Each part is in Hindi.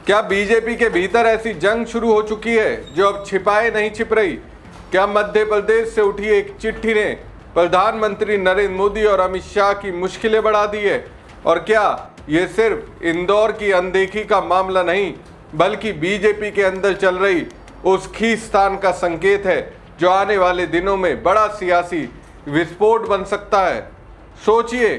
क्या बीजेपी के भीतर ऐसी जंग शुरू हो चुकी है जो अब छिपाए नहीं छिप रही? क्या मध्य प्रदेश से उठी एक चिट्ठी ने प्रधानमंत्री नरेंद्र मोदी और अमित शाह की मुश्किलें बढ़ा दी है? और क्या ये सिर्फ इंदौर की अनदेखी का मामला नहीं, बल्कि बीजेपी के अंदर चल रही उस खींचतान का संकेत है जो आने वाले दिनों में बड़ा सियासी विस्फोट बन सकता है? सोचिए,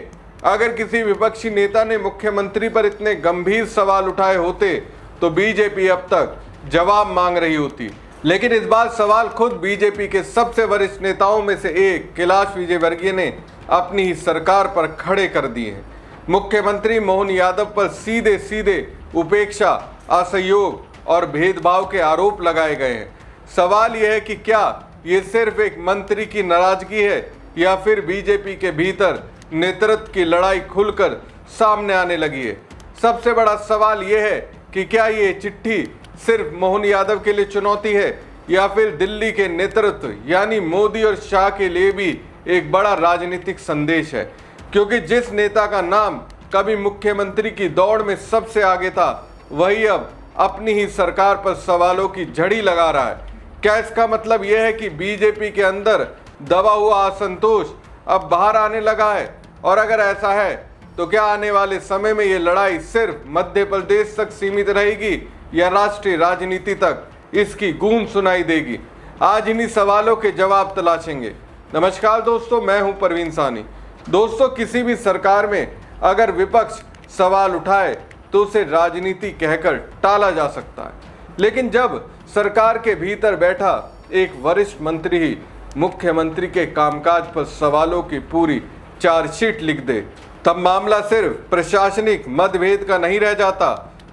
अगर किसी विपक्षी नेता ने मुख्यमंत्री पर इतने गंभीर सवाल उठाए होते तो बीजेपी अब तक जवाब मांग रही होती। लेकिन इस बार सवाल खुद बीजेपी के सबसे वरिष्ठ नेताओं में से एक कैलाश विजयवर्गीय ने अपनी ही सरकार पर खड़े कर दिए हैं। मुख्यमंत्री मोहन यादव पर सीधे सीधे उपेक्षा, असहयोग और भेदभाव के आरोप लगाए गए हैं। सवाल यह है कि क्या ये सिर्फ एक मंत्री की नाराजगी है या फिर बीजेपी के भीतर नेतृत्व की लड़ाई खुलकर सामने आने लगी है? सबसे बड़ा सवाल यह है कि क्या ये चिट्ठी सिर्फ मोहन यादव के लिए चुनौती है या फिर दिल्ली के नेतृत्व यानी मोदी और शाह के लिए भी एक बड़ा राजनीतिक संदेश है? क्योंकि जिस नेता का नाम कभी मुख्यमंत्री की दौड़ में सबसे आगे था, वही अब अपनी ही सरकार पर सवालों की झड़ी लगा रहा है। क्या इसका मतलब यह है कि बीजेपी के अंदर दबा हुआ असंतोष अब बाहर आने लगा है? और अगर ऐसा है तो क्या आने वाले समय में ये लड़ाई सिर्फ मध्य प्रदेश तक सीमित रहेगी या राष्ट्रीय राजनीति तक इसकी गूंज सुनाई देगी? आज इन्हीं सवालों के जवाब तलाशेंगे। नमस्कार दोस्तों, मैं हूं परवीन सानी। दोस्तों, किसी भी सरकार में अगर विपक्ष सवाल उठाए तो उसे राजनीति कहकर टाला जा सकता है, लेकिन जब सरकार के भीतर बैठा एक वरिष्ठ मंत्री ही मुख्यमंत्री के कामकाज पर सवालों की पूरी चार्जशीट लिख दे, तब मामला सिर्फ प्रशासनिक मतभेद का नहीं रह जाता,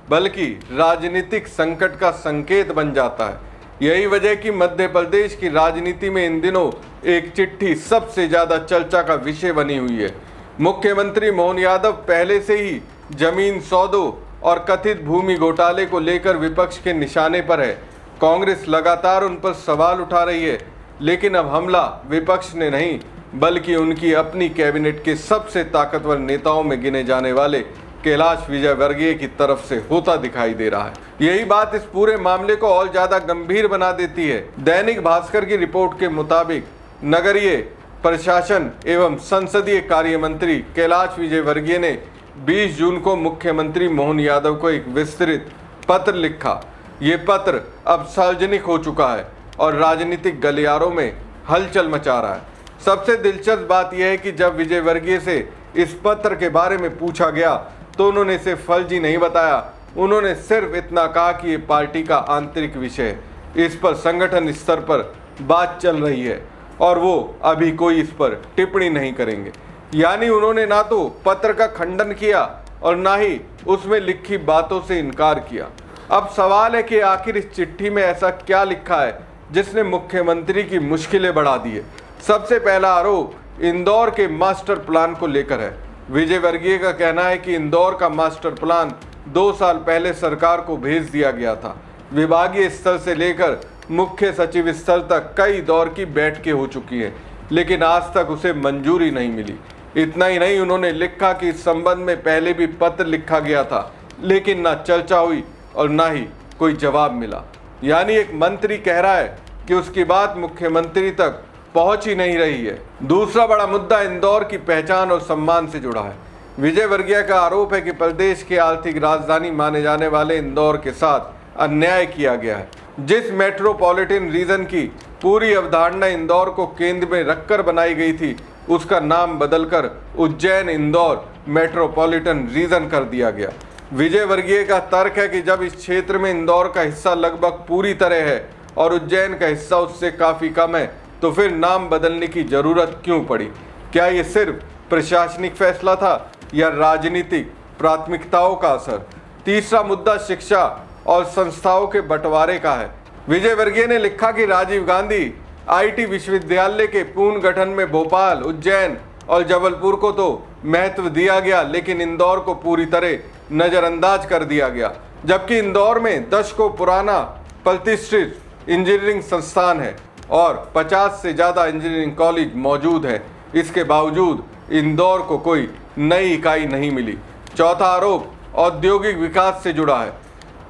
बल्कि राजनीतिक संकट का संकेत बन जाता है। यही वजह कि मध्य प्रदेश की राजनीति में इन दिनों एक चिट्ठी सबसे ज्यादा चर्चा का विषय बनी हुई है। मुख्यमंत्री मोहन यादव पहले से ही जमीन सौदों और कथित भूमि घोटाले को लेकर विपक्ष के निशाने पर है। कांग्रेस लगातार उन पर सवाल उठा रही है, लेकिन अब हमला विपक्ष ने नहीं, बल्कि उनकी अपनी कैबिनेट के सबसे ताकतवर नेताओं में गिने जाने वाले कैलाश विजयवर्गीय की तरफ से होता दिखाई दे रहा है। यही बात इस पूरे मामले को और ज्यादा गंभीर बना देती है। दैनिक भास्कर की रिपोर्ट के मुताबिक नगरीय प्रशासन एवं संसदीय कार्य मंत्री कैलाश विजयवर्गीय ने 20 जून को मुख्यमंत्री मोहन यादव को एक विस्तृत पत्र लिखा। ये पत्र अब सार्वजनिक हो चुका है और राजनीतिक गलियारों में हलचल मचा रहा है। सबसे दिलचस्प बात यह है कि जब विजयवर्गीय से इस पत्र के बारे में पूछा गया तो उन्होंने इसे फर्जी नहीं बताया। उन्होंने सिर्फ इतना कहा कि ये पार्टी का आंतरिक विषय है, इस पर संगठन स्तर पर बात चल रही है और वो अभी कोई इस पर टिप्पणी नहीं करेंगे। यानी उन्होंने ना तो पत्र का खंडन किया और ना ही उसमें लिखी बातों से इनकार किया। अब सवाल है कि आखिर इस चिट्ठी में ऐसा क्या लिखा है जिसने मुख्यमंत्री की मुश्किलें बढ़ा दी है? सबसे पहला आरोप इंदौर के मास्टर प्लान को लेकर है। विजयवर्गीय का कहना है कि इंदौर का मास्टर प्लान 2 साल पहले सरकार को भेज दिया गया था। विभागीय स्तर से लेकर मुख्य सचिव स्तर तक कई दौर की बैठकें हो चुकी हैं, लेकिन आज तक उसे मंजूरी नहीं मिली। इतना ही नहीं, उन्होंने लिखा कि इस संबंध में पहले भी पत्र लिखा गया था, लेकिन ना चर्चा हुई और ना ही कोई जवाब मिला। यानी एक मंत्री कह रहा है कि उसकी बात मुख्यमंत्री तक पहुंच ही नहीं रही है। दूसरा बड़ा मुद्दा इंदौर की पहचान और सम्मान से जुड़ा है। विजयवर्गीय का आरोप है कि प्रदेश की आर्थिक राजधानी माने जाने वाले इंदौर के साथ अन्याय किया गया है। जिस मेट्रोपॉलिटन रीजन की पूरी अवधारणा इंदौर को केंद्र में रखकर बनाई गई थी, उसका नाम बदलकर उज्जैन इंदौर मेट्रोपॉलिटन रीजन कर दिया गया। विजयवर्गीय का तर्क है कि जब इस क्षेत्र में इंदौर का हिस्सा लगभग पूरी तरह है और उज्जैन का हिस्सा उससे काफी कम है, तो फिर नाम बदलने की जरूरत क्यों पड़ी? क्या ये सिर्फ प्रशासनिक फैसला था या राजनीतिक प्राथमिकताओं का असर? तीसरा मुद्दा शिक्षा और संस्थाओं के बंटवारे का है। विजयवर्गीय ने लिखा कि राजीव गांधी आईटी विश्वविद्यालय के पुनर्गठन में भोपाल, उज्जैन और जबलपुर को तो महत्व दिया गया, लेकिन इंदौर को पूरी तरह नजरअंदाज कर दिया गया। जबकि इंदौर में दशकों पुराना प्रतिष्ठित इंजीनियरिंग संस्थान है और 50 से ज़्यादा इंजीनियरिंग कॉलेज मौजूद है। इसके बावजूद इंदौर को कोई नई इकाई नहीं मिली। चौथा आरोप औद्योगिक विकास से जुड़ा है।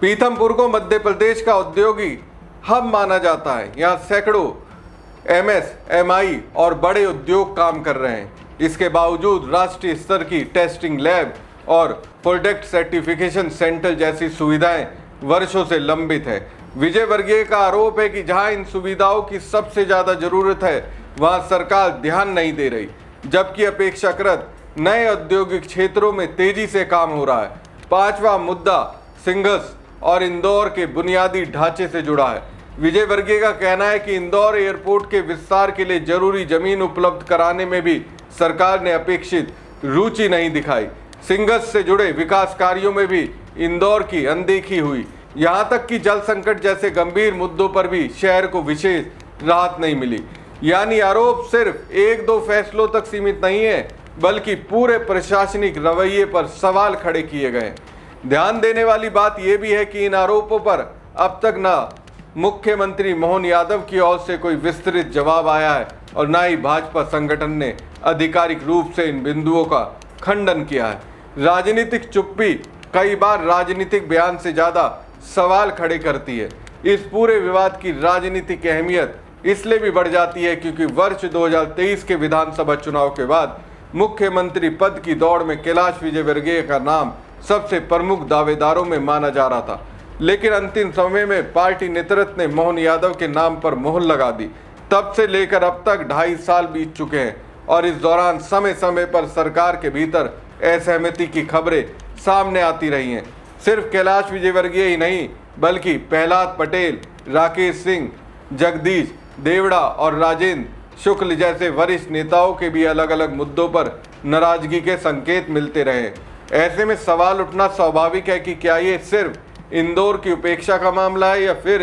पीथमपुर को मध्य प्रदेश का औद्योगिक हब माना जाता है। यहाँ सैकड़ों एमएसएमई और बड़े उद्योग काम कर रहे हैं। इसके बावजूद राष्ट्रीय स्तर की टेस्टिंग लैब और प्रोडक्ट सर्टिफिकेशन सेंटर जैसी सुविधाएं वर्षों से लंबित है। विजय वर्गीय का आरोप है कि जहां इन सुविधाओं की सबसे ज्यादा जरूरत है वहां सरकार ध्यान नहीं दे रही, जबकि अपेक्षाकृत नए औद्योगिक क्षेत्रों में तेजी से काम हो रहा है। पांचवा मुद्दा सिंघस और इंदौर के बुनियादी ढांचे से जुड़ा है। विजय वर्गीय का कहना है कि इंदौर एयरपोर्ट के विस्तार के लिए जरूरी जमीन उपलब्ध कराने में भी सरकार ने अपेक्षित रुचि नहीं दिखाई। सिंघस से जुड़े विकास कार्यों में भी इंदौर की अनदेखी हुई। यहां तक कि जल संकट जैसे गंभीर मुद्दों पर भी शहर को विशेष राहत नहीं मिली। यानी आरोप सिर्फ एक दो फैसलों तक सीमित नहीं है, बल्कि पूरे प्रशासनिक रवैये पर सवाल खड़े किए गए। ध्यान देने वाली बात यह भी है कि इन आरोपों पर अब तक ना मुख्यमंत्री मोहन यादव की ओर से कोई विस्तृत जवाब आया है और ना ही भाजपा संगठन ने आधिकारिक रूप से इन बिंदुओं का खंडन किया है। राजनीतिक चुप्पी कई बार राजनीतिक बयान से ज्यादा सवाल खड़े करती है। इस पूरे विवाद की राजनीतिक अहमियत इसलिए भी बढ़ जाती है क्योंकि वर्ष 2023 के विधानसभा चुनाव के बाद मुख्यमंत्री पद की दौड़ में कैलाश विजयवर्गीय का नाम सबसे प्रमुख दावेदारों में माना जा रहा था, लेकिन अंतिम समय में पार्टी नेतृत्व ने मोहन यादव के नाम पर मोहर लगा दी। तब से लेकर अब तक 2.5 साल बीत चुके हैं और इस दौरान समय समय पर सरकार के भीतर असहमति की खबरें सामने आती रही हैं। सिर्फ कैलाश विजयवर्गीय ही नहीं, बल्कि प्रहलाद पटेल, राकेश सिंह, जगदीश देवड़ा और राजेंद्र शुक्ल जैसे वरिष्ठ नेताओं के भी अलग अलग मुद्दों पर नाराजगी के संकेत मिलते रहे। ऐसे में सवाल उठना स्वाभाविक है कि क्या ये सिर्फ इंदौर की उपेक्षा का मामला है या फिर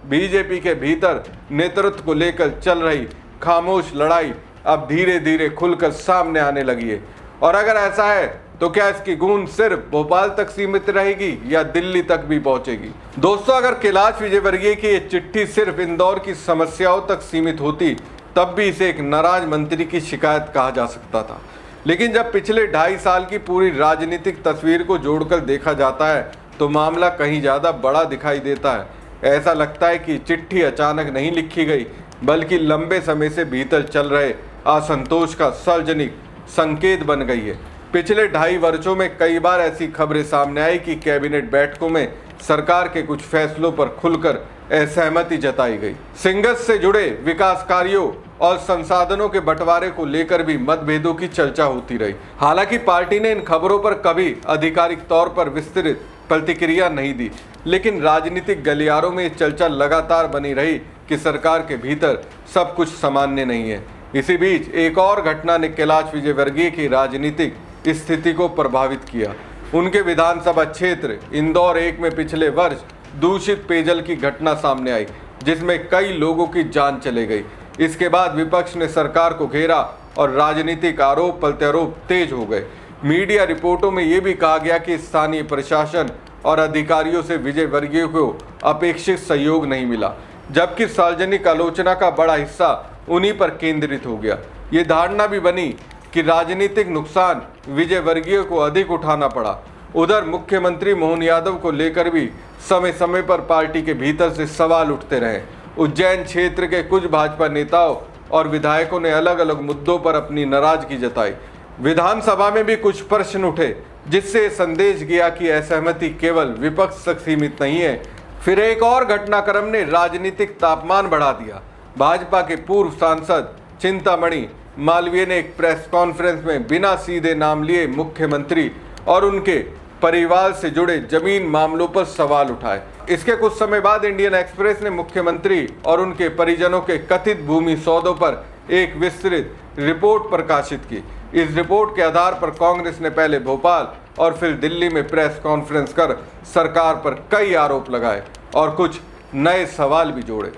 बीजेपी के भीतर नेतृत्व को लेकर चल रही खामोश लड़ाई अब धीरे धीरे खुलकर सामने आने लगी है। और अगर ऐसा है तो क्या इसकी गूंज सिर्फ भोपाल तक सीमित रहेगी या दिल्ली तक भी पहुंचेगी? दोस्तों, अगर कैलाश विजयवर्गीय की ये चिट्ठी सिर्फ इंदौर की समस्याओं तक सीमित होती तब भी इसे एक नाराज मंत्री की शिकायत कहा जा सकता था, लेकिन जब पिछले 2.5 साल की पूरी राजनीतिक तस्वीर को जोड़कर देखा जाता है तो मामला कहीं ज़्यादा बड़ा दिखाई देता है। ऐसा लगता है कि चिट्ठी अचानक नहीं लिखी गई, बल्कि लंबे समय से भीतर चल रहे असंतोष का सार्वजनिक संकेत बन गई है। पिछले 2.5 वर्षों में कई बार ऐसी खबरें सामने आई कि कैबिनेट बैठकों में सरकार के कुछ फैसलों पर खुलकर असहमति जताई गई। सिंघस से जुड़े विकास कार्यों और संसाधनों के बंटवारे को लेकर भी मतभेदों की चर्चा होती रही। हालांकि पार्टी ने इन खबरों पर कभी आधिकारिक तौर पर विस्तृत प्रतिक्रिया नहीं दी, लेकिन राजनीतिक गलियारों में चर्चा लगातार बनी रही कि सरकार के भीतर सब कुछ सामान्य नहीं है। इसी बीच एक और घटना ने कैलाश विजयवर्गीय की राजनीतिक स्थिति को प्रभावित किया। उनके विधानसभा क्षेत्र इंदौर 1 में पिछले वर्ष दूषित पेयजल की घटना सामने आई, जिसमें कई लोगों की जान चली गई। इसके बाद विपक्ष ने सरकार को घेरा और राजनीतिक आरोप प्रत्यारोप तेज हो गए। मीडिया रिपोर्टों में यह भी कहा गया कि स्थानीय प्रशासन और अधिकारियों से विजयवर्गीय को अपेक्षित सहयोग नहीं मिला, जबकि सार्वजनिक आलोचना का बड़ा हिस्सा उन्हीं पर केंद्रित हो गया। ये धारणा भी बनी कि राजनीतिक नुकसान विजयवर्गीय को अधिक उठाना पड़ा। उधर मुख्यमंत्री मोहन यादव को लेकर भी समय समय पर पार्टी के भीतर से सवाल उठते रहे। उज्जैन क्षेत्र के कुछ भाजपा नेताओं और विधायकों ने अलग अलग मुद्दों पर अपनी नाराजगी जताई। विधानसभा में भी कुछ प्रश्न उठे, जिससे संदेश गया कि असहमति केवल विपक्ष तक सीमित नहीं है। फिर एक और घटनाक्रम ने राजनीतिक तापमान बढ़ा दिया। भाजपा के पूर्व सांसद चिंतामणि मालवीय ने एक प्रेस कॉन्फ्रेंस में बिना सीधे नाम लिए मुख्यमंत्री और उनके परिवार से जुड़े जमीन मामलों पर सवाल उठाए। इसके कुछ समय बाद इंडियन एक्सप्रेस ने मुख्यमंत्री और उनके परिजनों के कथित भूमि सौदों पर एक विस्तृत रिपोर्ट प्रकाशित की। इस रिपोर्ट के आधार पर कांग्रेस ने पहले भोपाल और फिर दिल्ली में प्रेस कॉन्फ्रेंस कर सरकार पर कई आरोप लगाए और कुछ नए सवाल भी जोड़े।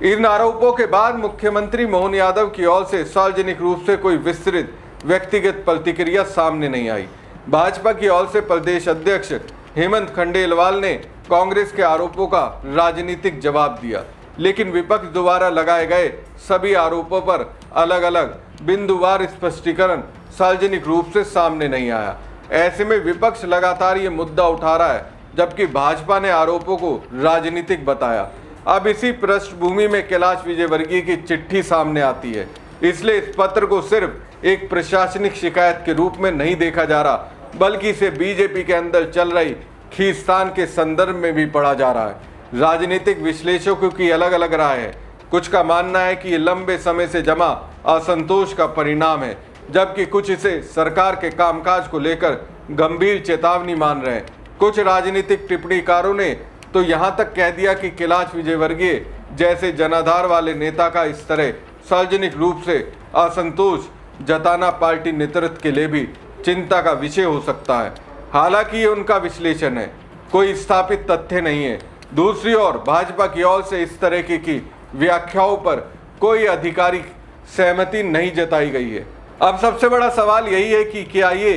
इन आरोपों के बाद मुख्यमंत्री मोहन यादव की ओर से सार्वजनिक रूप से कोई विस्तृत व्यक्तिगत प्रतिक्रिया सामने नहीं आई। भाजपा की ओर से प्रदेश अध्यक्ष हेमंत खंडेलवाल ने कांग्रेस के आरोपों का राजनीतिक जवाब दिया, लेकिन विपक्ष द्वारा लगाए गए सभी आरोपों पर अलग अलग बिंदुवार स्पष्टीकरण सार्वजनिक रूप से सामने नहीं आया। ऐसे में विपक्ष लगातार ये मुद्दा उठा रहा है जबकि भाजपा ने आरोपों को राजनीतिक बताया। अब इसी पृष्ठभूमि में कैलाश विजयवर्गीय की चिट्ठी सामने आती है। इसलिए इस पत्र को सिर्फ एक प्रशासनिक शिकायत के रूप में नहीं देखा जा रहा, बल्कि इसे बीजेपी के अंदर चल रही खींचतान के संदर्भ में भी पढ़ा जा रहा है। राजनीतिक विश्लेषकों की अलग अलग राय है। कुछ का मानना है कि ये लंबे समय से जमा असंतोष का परिणाम है, जबकि कुछ इसे सरकार के कामकाज को लेकर गंभीर चेतावनी मान रहे हैं। कुछ राजनीतिक टिप्पणीकारों ने तो यहाँ तक कह दिया कि कैलाश विजयवर्गीय जैसे जनाधार वाले नेता का इस तरह सार्वजनिक रूप से असंतोष जताना पार्टी नेतृत्व के लिए भी चिंता का विषय हो सकता है। हालांकि ये उनका विश्लेषण है, कोई स्थापित तथ्य नहीं है। दूसरी ओर भाजपा की ओर से इस तरह की व्याख्याओं पर कोई आधिकारिक सहमति नहीं जताई गई है। अब सबसे बड़ा सवाल यही है कि क्या ये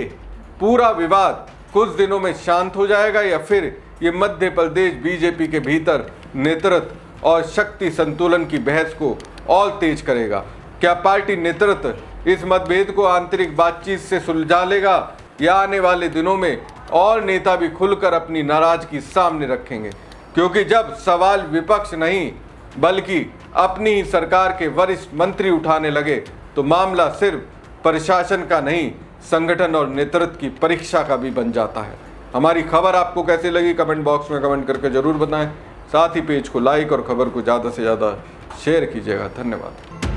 पूरा विवाद कुछ दिनों में शांत हो जाएगा या फिर ये मध्य प्रदेश बीजेपी के भीतर नेतृत्व और शक्ति संतुलन की बहस को और तेज करेगा। क्या पार्टी नेतृत्व इस मतभेद को आंतरिक बातचीत से सुलझा लेगा या आने वाले दिनों में और नेता भी खुलकर अपनी नाराजगी सामने रखेंगे? क्योंकि जब सवाल विपक्ष नहीं बल्कि अपनी ही सरकार के वरिष्ठ मंत्री उठाने लगे तो मामला सिर्फ प्रशासन का नहीं, संगठन और नेतृत्व की परीक्षा का भी बन जाता है। हमारी खबर आपको कैसी लगी कमेंट बॉक्स में कमेंट करके जरूर बताएं। साथ ही पेज को लाइक और खबर को ज़्यादा से ज़्यादा शेयर कीजिएगा। धन्यवाद।